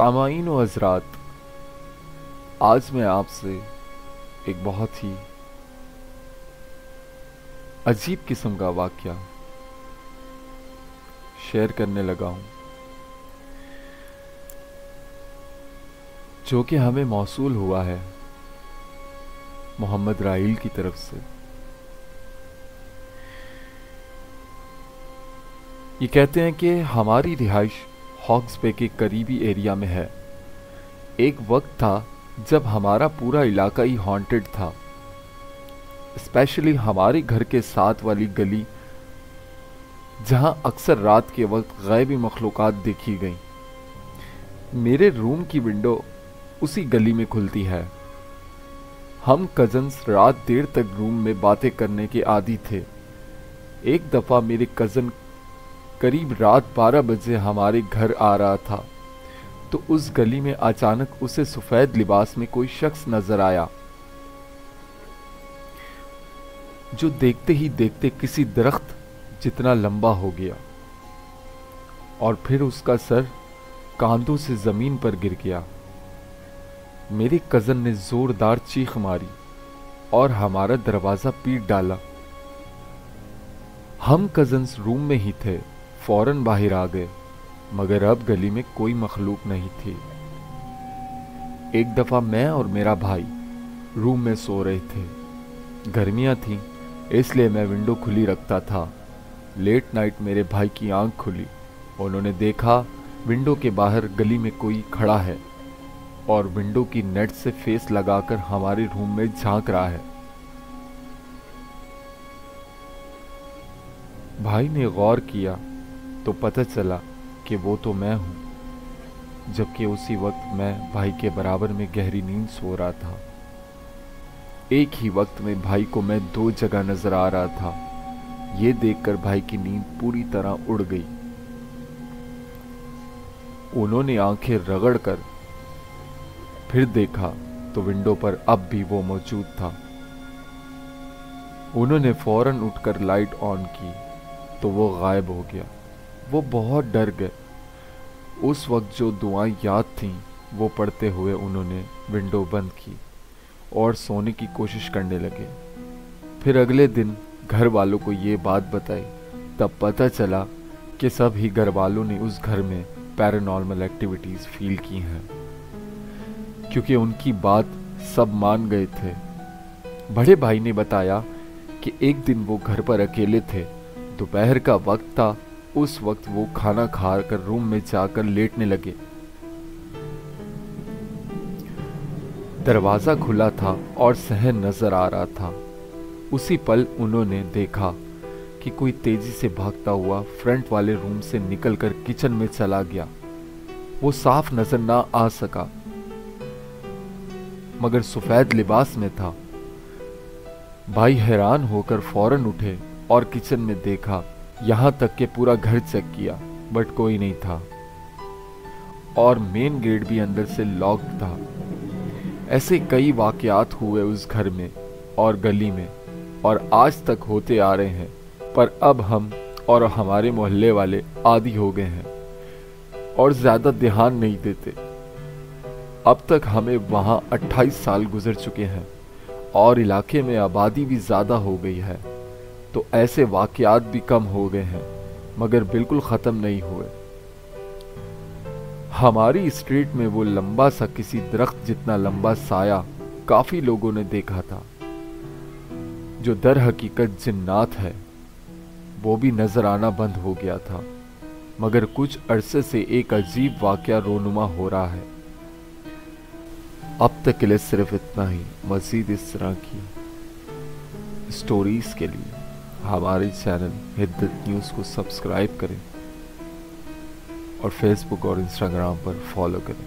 सामाईन व हज़रात, आज मैं आपसे एक बहुत ही अजीब किस्म का वाक़या शेयर करने लगा हूँ, जो कि हमें मौसूल हुआ है मोहम्मद राहील की तरफ से। ये कहते हैं कि हमारी रिहाइश हॉक्स बे के करीबी एरिया में है। एक वक्त था जब हमारा पूरा इलाका ही हॉन्टेड था, स्पेशली हमारे घर के साथ वाली गली, जहां अक्सर रात के वक्त गैबी मखलूक़ात देखी गई। मेरे रूम की विंडो उसी गली में खुलती है। हम कज़न्स रात देर तक रूम में बातें करने के आदी थे। एक दफ़ा मेरे कज़न करीब रात 12 बजे हमारे घर आ रहा था तो उस गली में अचानक उसे सफ़ेद लिबास में कोई शख्स नजर आया, जो देखते ही देखते किसी दरख्त जितना लंबा हो गया और फिर उसका सर कांधों से जमीन पर गिर गया। मेरे कज़न ने जोरदार चीख मारी और हमारा दरवाज़ा पीट डाला। हम कज़न्स रूम में ही थे, फौरन बाहर आ गए, मगर अब गली में कोई मखलूक नहीं थी। एक दफ़ा मैं और मेरा भाई रूम में सो रहे थे। गर्मियाँ थीं, इसलिए मैं विंडो खुली रखता था। लेट नाइट मेरे भाई की आंख खुली। उन्होंने देखा विंडो के बाहर गली में कोई खड़ा है और विंडो की नेट से फेस लगाकर हमारे रूम में झांक रहा है। भाई ने गौर किया तो पता चला कि वो तो मैं हूं, जबकि उसी वक्त मैं भाई के बराबर में गहरी नींद सो रहा था। एक ही वक्त में भाई को मैं 2 जगह नजर आ रहा था। ये देखकर भाई की नींद पूरी तरह उड़ गई। उन्होंने आंखें रगड़कर फिर देखा तो विंडो पर अब भी वो मौजूद था। उन्होंने फौरन उठकर लाइट ऑन की तो वो गायब हो गया। वो बहुत डर गए। उस वक्त जो दुआएं याद थीं वो पढ़ते हुए उन्होंने विंडो बंद की और सोने की कोशिश करने लगे। फिर अगले दिन घर वालों को ये बात बताई। तब पता चला कि सभी घर वालों ने उस घर में पैरानॉर्मल एक्टिविटीज फील की हैं, क्योंकि उनकी बात सब मान गए थे। बड़े भाई ने बताया कि एक दिन वो घर पर अकेले थे। दोपहर का वक्त था। उस वक्त वो खाना खाकर रूम में जाकर लेटने लगे। दरवाजा खुला था और सहन नजर आ रहा था। उसी पल उन्होंने देखा कि कोई तेजी से भागता हुआ फ्रंट वाले रूम से निकलकर किचन में चला गया। वो साफ नजर ना आ सका, मगर सफेद लिबास में था। भाई हैरान होकर फौरन उठे और किचन में देखा। यहां तक कि पूरा घर चेक किया, बट कोई नहीं था और मेन गेट भी अंदर से लॉक्ड था। ऐसे कई वाकयात हुए उस घर में और गली में और आज तक होते आ रहे हैं, पर अब हम और हमारे मोहल्ले वाले आदी हो गए हैं और ज्यादा ध्यान नहीं देते। अब तक हमें वहां 28 साल गुजर चुके हैं और इलाके में आबादी भी ज्यादा हो गई है, तो ऐसे वाकयात भी कम हो गए हैं, मगर बिल्कुल खत्म नहीं हुए। हमारी स्ट्रीट में वो लंबा सा किसी दरख्त जितना लंबा साया काफी लोगों ने देखा था, जो दर हकीकत जिन्नात है। वो भी नजर आना बंद हो गया था, मगर कुछ अरसे से एक अजीब वाकया रोनुमा हो रहा है। अब तक के लिए सिर्फ इतना ही। मजीद इस तरह की स्टोरीज के लिए हमारे चैनल हिद्दत न्यूज़ को सब्सक्राइब करें और फेसबुक और इंस्टाग्राम पर फॉलो करें।